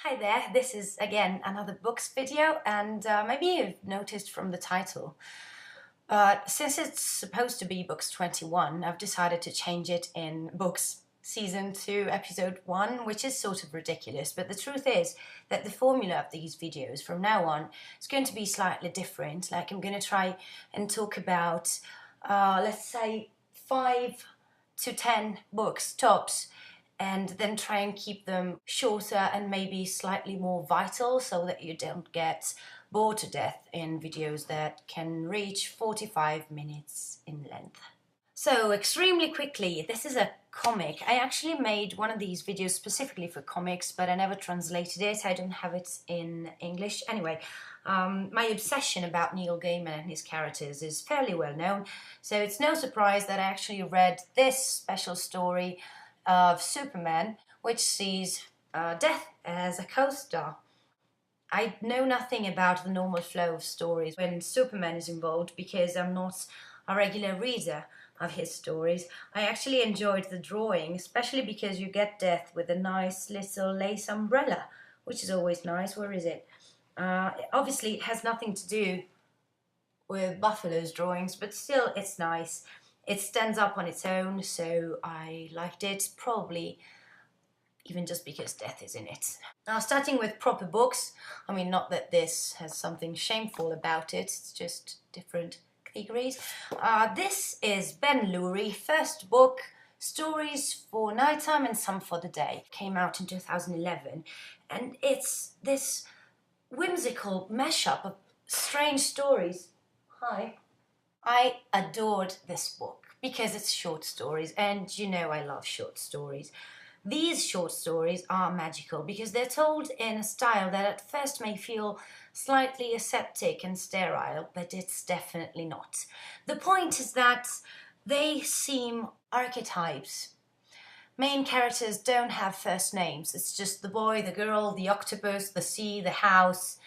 Hi there, this is again another books video, and maybe you've noticed from the title, but since it's supposed to be books 21, I've decided to change it in books season 2 episode 1, which is sort of ridiculous, but the truth is that the formula of these videos from now on is going to be slightly different. Like, I'm going to try and talk about, let's say, 5 to 10 books tops, and then try and keep them shorter and maybe slightly more vital so that you don't get bored to death in videos that can reach 45 minutes in length. So extremely quickly, this is a comic. I actually made one of these videos specifically for comics, but I never translated it. I don't have it in English. Anyway, my obsession about Neil Gaiman and his characters is fairly well known, so it's no surprise that I actually read this special story of Superman, which sees death as a co-star. I know nothing about the normal flow of stories when Superman is involved because I'm not a regular reader of his stories. I actually enjoyed the drawing, especially because you get death with a nice little lace umbrella, which is always nice. Where is it? Obviously, it has nothing to do with Buffalo's drawings, but still, it's nice. It stands up on its own, so I liked it, probably even just because death is in it. Now, starting with proper books, I mean, not that this has something shameful about it, it's just different categories. This is Ben Lurie, first book, Stories for Nighttime and Some for the Day. Came out in 2011, and it's this whimsical mashup of strange stories. Hi. I adored this book because it's short stories, and you know I love short stories. These short stories are magical because they're told in a style that at first may feel slightly aseptic and sterile, but it's definitely not. The point is that they seem archetypes. Main characters don't have first names. It's just the boy, the girl, the octopus, the sea, the house.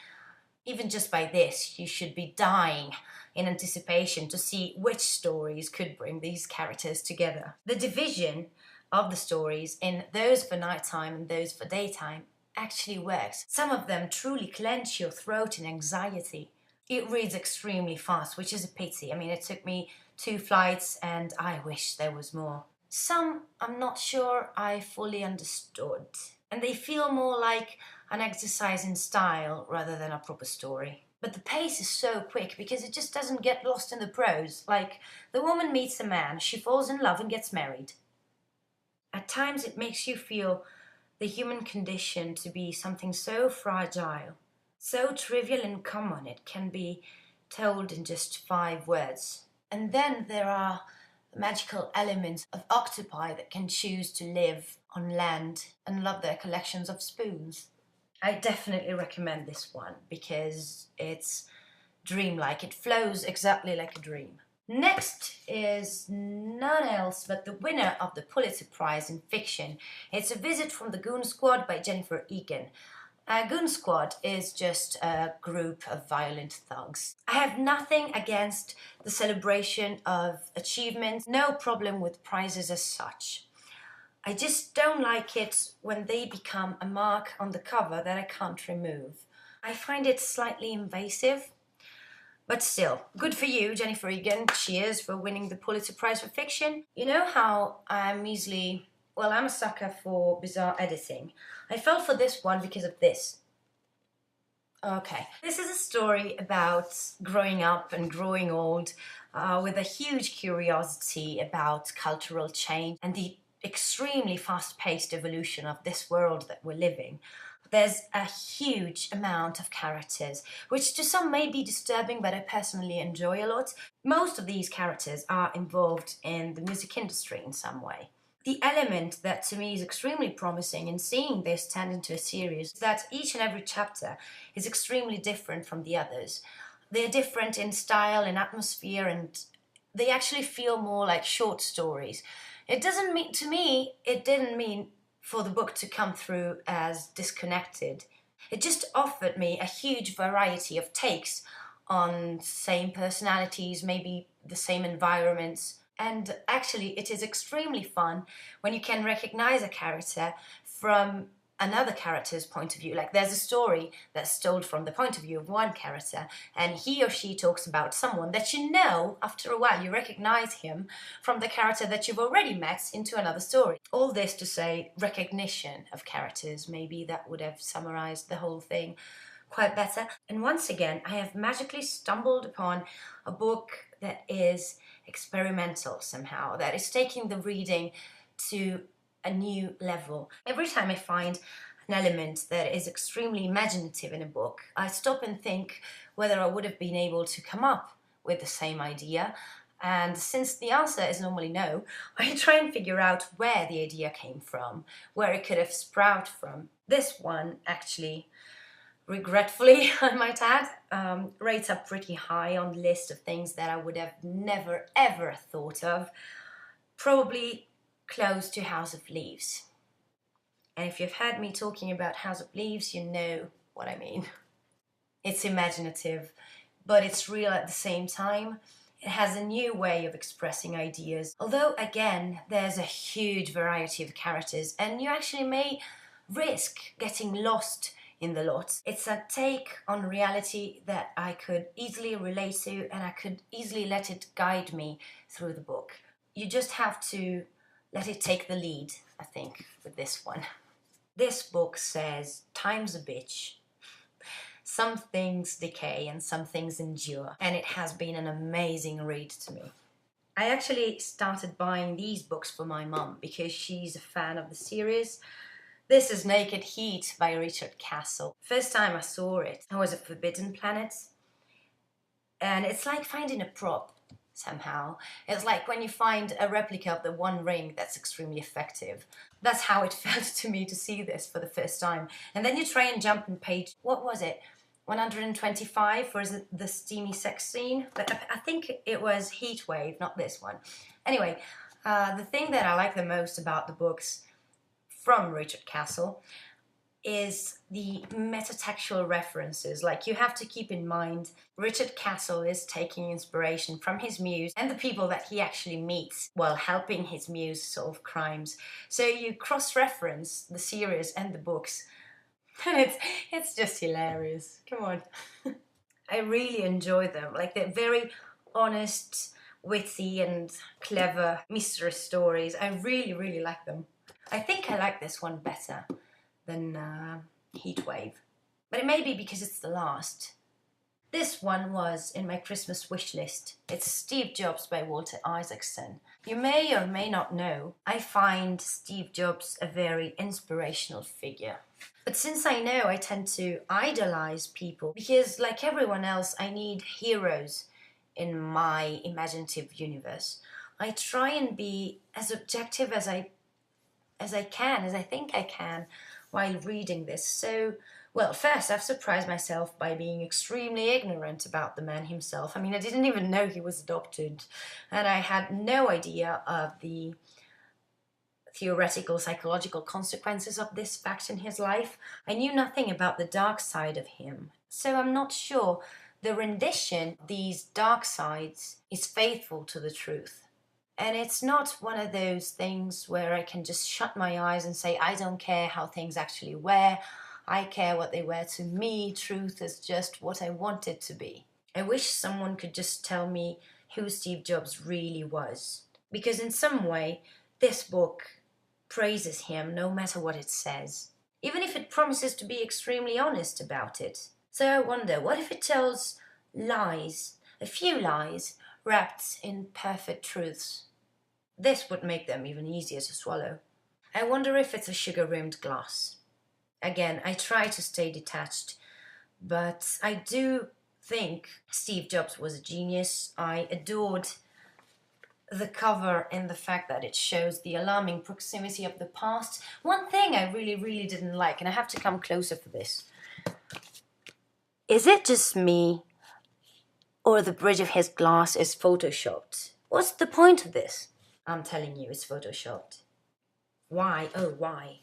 Even just by this, you should be dying in anticipation to see which stories could bring these characters together. The division of the stories in those for nighttime and those for daytime actually works. Some of them truly clench your throat in anxiety. It reads extremely fast, which is a pity. I mean, it took me 2 flights and I wish there was more. Some I'm not sure I fully understood, and they feel more like an exercise in style rather than a proper story. But the pace is so quick because it just doesn't get lost in the prose. Like, the woman meets a man, she falls in love and gets married. At times it makes you feel the human condition to be something so fragile, so trivial and common it can be told in just 5 words. And then there are the magical elements of octopi that can choose to live on land and love their collections of spoons. I definitely recommend this one because it's dreamlike. It flows exactly like a dream. Next is none else but the winner of the Pulitzer Prize in Fiction. It's A Visit from the Goon Squad by Jennifer Egan. A Goon Squad is just a group of violent thugs. I have nothing against the celebration of achievements, no problem with prizes as such. I just don't like it when they become a mark on the cover that I can't remove. I find it slightly invasive. But still, good for you, Jennifer Egan. Cheers for winning the Pulitzer Prize for Fiction. You know how I'm a sucker for bizarre editing. I fell for this one because of this. Okay, this is a story about growing up and growing old with a huge curiosity about cultural change and the extremely fast-paced evolution of this world that we're living. There's a huge amount of characters, which to some may be disturbing, but I personally enjoy a lot. Most of these characters are involved in the music industry in some way. The element that to me is extremely promising in seeing this turned into a series is that each and every chapter is extremely different from the others. They're different in style and atmosphere, and they actually feel more like short stories. It didn't mean for the book to come through as disconnected. It just offered me a huge variety of takes on same personalities, maybe the same environments. And actually, it is extremely fun when you can recognize a character from another character's point of view. Like there's a story that's told from the point of view of one character, and he or she talks about someone that you know after a while, you recognize him from the character that you've already met into another story. All this to say recognition of characters, maybe that would have summarized the whole thing quite better. And once again, I have magically stumbled upon a book that is experimental somehow, that is taking the reading to a new level. Every time I find an element that is extremely imaginative in a book, I stop and think whether I would have been able to come up with the same idea. And since the answer is normally no, I try and figure out where the idea came from, where it could have sprouted from. This one actually, regretfully, I might add, rates up pretty high on the list of things that I would have never ever thought of. Probably close to House of Leaves. And if you've heard me talking about House of Leaves, you know what I mean. It's imaginative, but it's real at the same time. It has a new way of expressing ideas. Although, again, there's a huge variety of characters, and you actually may risk getting lost in the lot. It's a take on reality that I could easily relate to, and I could easily let it guide me through the book. You just have to let it take the lead, I think, with this one. This book says, time's a bitch. Some things decay and some things endure. And it has been an amazing read to me. I actually started buying these books for my mum because she's a fan of the series. This is Naked Heat by Richard Castle. First time I saw it, I was at Forbidden Planet. And it's like finding a prop. Somehow. It's like when you find a replica of the One Ring that's extremely effective. That's how it felt to me to see this for the first time. And then you try and jump on page, what was it? 125 for the steamy sex scene? But I think it was Heat Wave, not this one. Anyway, the thing that I like the most about the books from Richard Castle is the metatextual references. Like, you have to keep in mind Richard Castle is taking inspiration from his muse and the people that he actually meets while helping his muse solve crimes. So you cross-reference the series and the books, and it's just hilarious. Come on. I really enjoy them. Like, they're very honest, witty and clever mystery stories. I really, really like them. I think I like this one better than Heatwave. But it may be because it's the last. This one was in my Christmas wish list. It's Steve Jobs by Walter Isaacson. You may or may not know, I find Steve Jobs a very inspirational figure. But since I know I tend to idolize people, because like everyone else, I need heroes in my imaginative universe, I try and be as objective as I think I can, while reading this. So, well, first I've surprised myself by being extremely ignorant about the man himself. I mean, I didn't even know he was adopted, and I had no idea of the theoretical psychological consequences of this fact in his life. I knew nothing about the dark side of him. So I'm not sure the rendition of these dark sides is faithful to the truth. And it's not one of those things where I can just shut my eyes and say, I don't care how things actually were. I care what they were to me. Truth is just what I want it to be. I wish someone could just tell me who Steve Jobs really was. Because in some way, this book praises him no matter what it says, even if it promises to be extremely honest about it. So I wonder, what if it tells lies, a few lies, wrapped in perfect truths? This would make them even easier to swallow. I wonder if it's a sugar-rimmed glass. Again, I try to stay detached, but I do think Steve Jobs was a genius. I adored the cover and the fact that it shows the alarming proximity of the past. One thing I really, really didn't like, and I have to come closer for this. Is it just me, or the bridge of his glass is photoshopped? What's the point of this? I'm telling you, it's photoshopped. Why? Oh, why?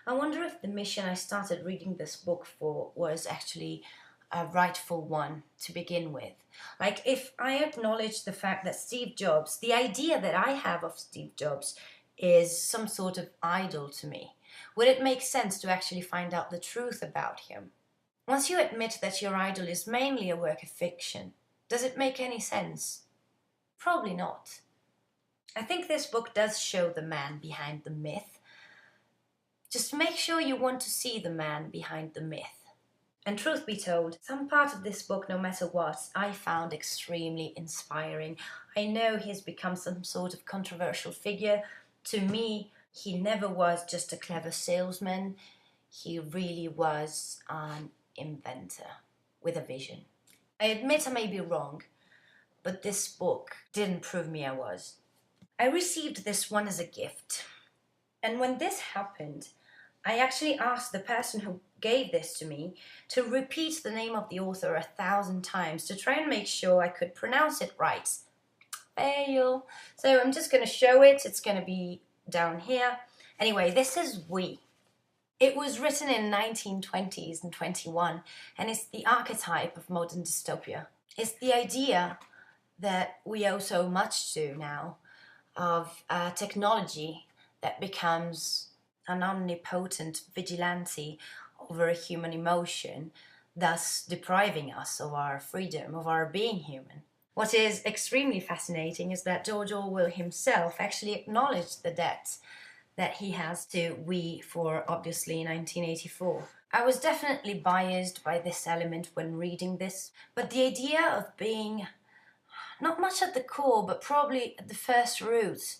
I wonder if the mission I started reading this book for was actually a rightful one to begin with. Like, if I acknowledge the fact that Steve Jobs, the idea that I have of Steve Jobs is some sort of idol to me, Would it make sense to actually find out the truth about him? Once you admit that your idol is mainly a work of fiction, does it make any sense? Probably not. I think this book does show the man behind the myth. Just make sure you want to see the man behind the myth. And truth be told, some part of this book, no matter what, I found extremely inspiring. I know he's become some sort of controversial figure. To me, he never was just a clever salesman. He really was an inventor with a vision. I admit I may be wrong, but this book didn't prove me I was. I received this one as a gift. And when this happened, I actually asked the person who gave this to me to repeat the name of the author 1,000 times to try and make sure I could pronounce it right. Fail. So I'm just going to show it. It's going to be down here. Anyway, this is We. It was written in 1920s and 21, and it's the archetype of modern dystopia. It's the idea that we owe so much to now of technology that becomes an omnipotent vigilante over a human emotion, thus depriving us of our freedom, of our being human. What is extremely fascinating is that George Orwell himself actually acknowledged the debt that he has to We for, obviously, 1984. I was definitely biased by this element when reading this, but the idea of being not much at the core, but probably at the first roots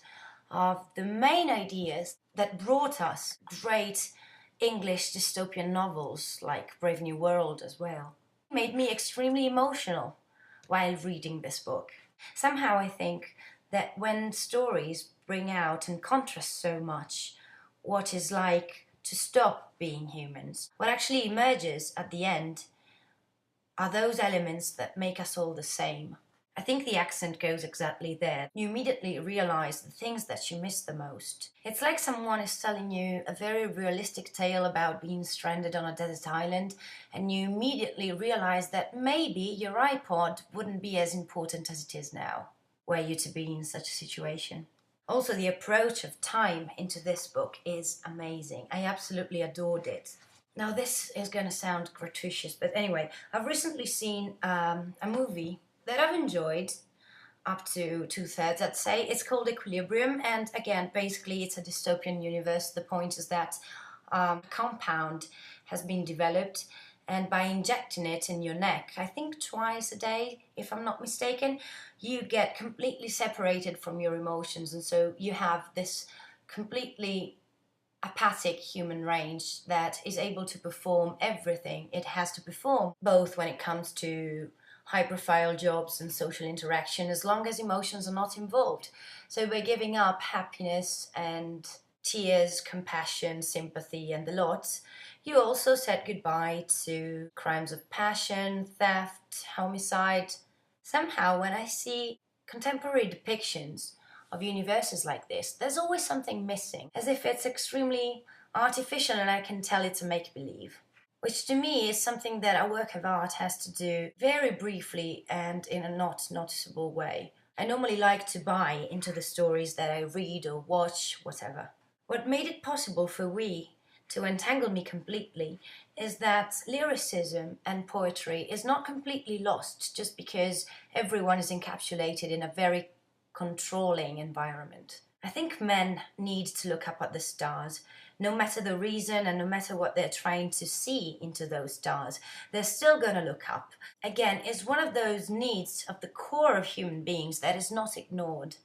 of the main ideas that brought us great English dystopian novels like Brave New World as well, made me extremely emotional while reading this book. Somehow I think that when stories bring out and contrast so much what is like to stop being humans, what actually emerges at the end are those elements that make us all the same. I think the accent goes exactly there. You immediately realize the things that you miss the most. It's like someone is telling you a very realistic tale about being stranded on a desert island, and you immediately realize that maybe your iPod wouldn't be as important as it is now, were you to be in such a situation. Also, the approach of time into this book is amazing. I absolutely adored it. Now, this is going to sound gratuitous, but anyway, I've recently seen a movie that I've enjoyed up to 2/3, I'd say. It's called Equilibrium, and again, basically it's a dystopian universe. The point is that a compound has been developed, and by injecting it in your neck, I think twice a day, if I'm not mistaken, you get completely separated from your emotions, and so you have this completely apathic human range that is able to perform everything it has to perform, both when it comes to high-profile jobs and social interaction, as long as emotions are not involved. So by giving up happiness and tears, compassion, sympathy, and the lot, you also said goodbye to crimes of passion, theft, homicide. Somehow, when I see contemporary depictions of universes like this, there's always something missing, as if it's extremely artificial and I can tell it's a make-believe. Which to me is something that a work of art has to do very briefly and in a not noticeable way. I normally like to buy into the stories that I read or watch, whatever. What made it possible for We to entangle me completely is that lyricism and poetry is not completely lost just because everyone is encapsulated in a very controlling environment. I think men need to look up at the stars. No matter the reason and no matter what they're trying to see into those stars, they're still going to look up. Again, it's one of those needs of the core of human beings that is not ignored.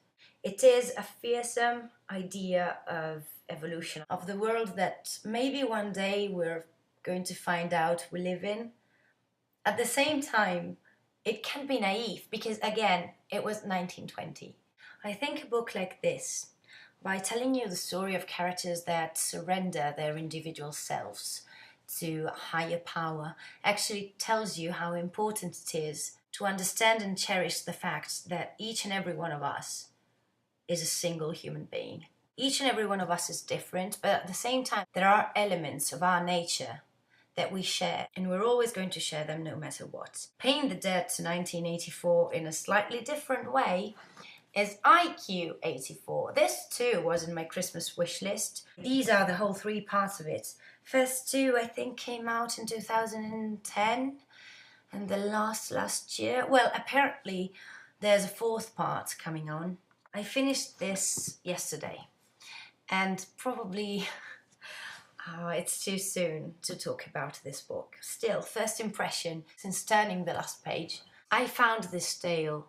It is a fearsome idea of evolution, of the world that maybe one day we're going to find out we live in. At the same time, it can be naive because, again, it was 1920. I think a book like this, by telling you the story of characters that surrender their individual selves to a higher power, actually tells you how important it is to understand and cherish the fact that each and every one of us is a single human being. Each and every one of us is different, but at the same time, there are elements of our nature that we share, and we're always going to share them no matter what. Paying the debt to 1984 in a slightly different way is IQ84. This too was in my Christmas wish list. These are the whole 3 parts of it. First 2 I think came out in 2010 and the last year. Well, apparently there's a 4th part coming on. I finished this yesterday and probably it's too soon to talk about this book. Still, first impression since turning the last page, I found this tale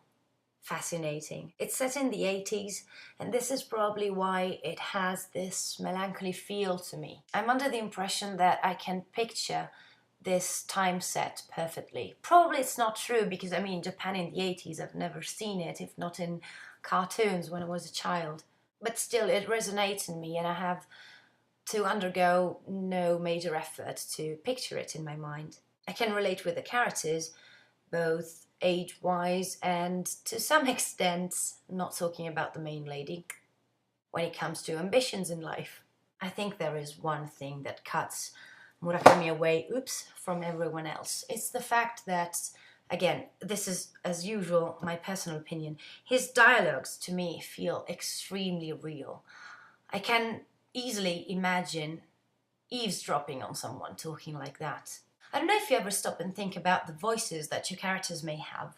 fascinating. It's set in the 80s, and this is probably why it has this melancholy feel to me. I'm under the impression that I can picture this time set perfectly. Probably it's not true because, I mean, Japan in the 80s, I've never seen it, if not in cartoons when I was a child. But still, it resonates in me, and I have to undergo no major effort to picture it in my mind. I can relate with the characters, both age-wise and to some extent, not talking about the main lady, when it comes to ambitions in life. I think there is one thing that cuts Murakami away, from everyone else. It's the fact that, again, this is, as usual, my personal opinion, his dialogues to me feel extremely real. I can easily imagine eavesdropping on someone talking like that. I don't know if you ever stop and think about the voices that your characters may have.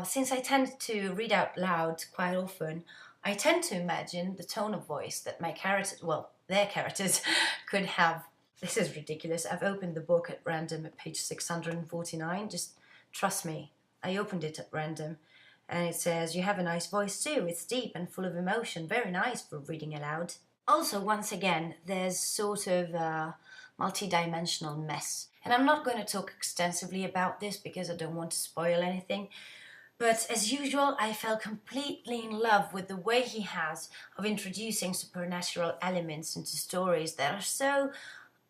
Since I tend to read out loud quite often, I tend to imagine the tone of voice that my characters, well, their characters, could have. This is ridiculous. I've opened the book at random at page 649. Just trust me, I opened it at random. And it says, "You have a nice voice too. It's deep and full of emotion. Very nice for reading aloud." Also, once again, there's sort of a multi-dimensional mess. And I'm not going to talk extensively about this because I don't want to spoil anything. But as usual, I fell completely in love with the way he has of introducing supernatural elements into stories that are so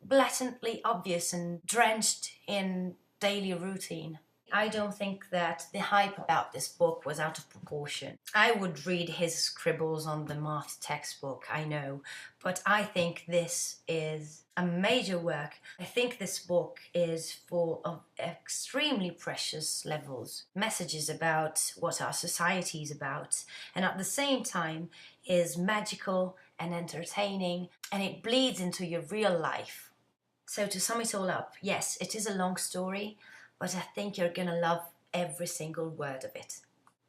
blatantly obvious and drenched in daily routine. I don't think that the hype about this book was out of proportion. I would read his scribbles on the math textbook, I know, but I think this is a major work. I think this book is full of extremely precious levels, messages about what our society is about, and at the same time is magical and entertaining, and it bleeds into your real life. So to sum it all up, yes, it is a long story, but I think you're gonna love every single word of it.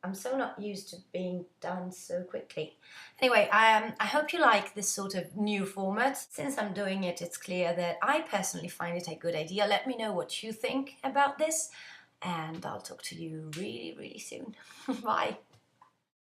I'm so not used to being done so quickly. Anyway, I hope you like this sort of new format. Since I'm doing it, it's clear that I personally find it a good idea. Let me know what you think about this, and I'll talk to you really, really soon. Bye.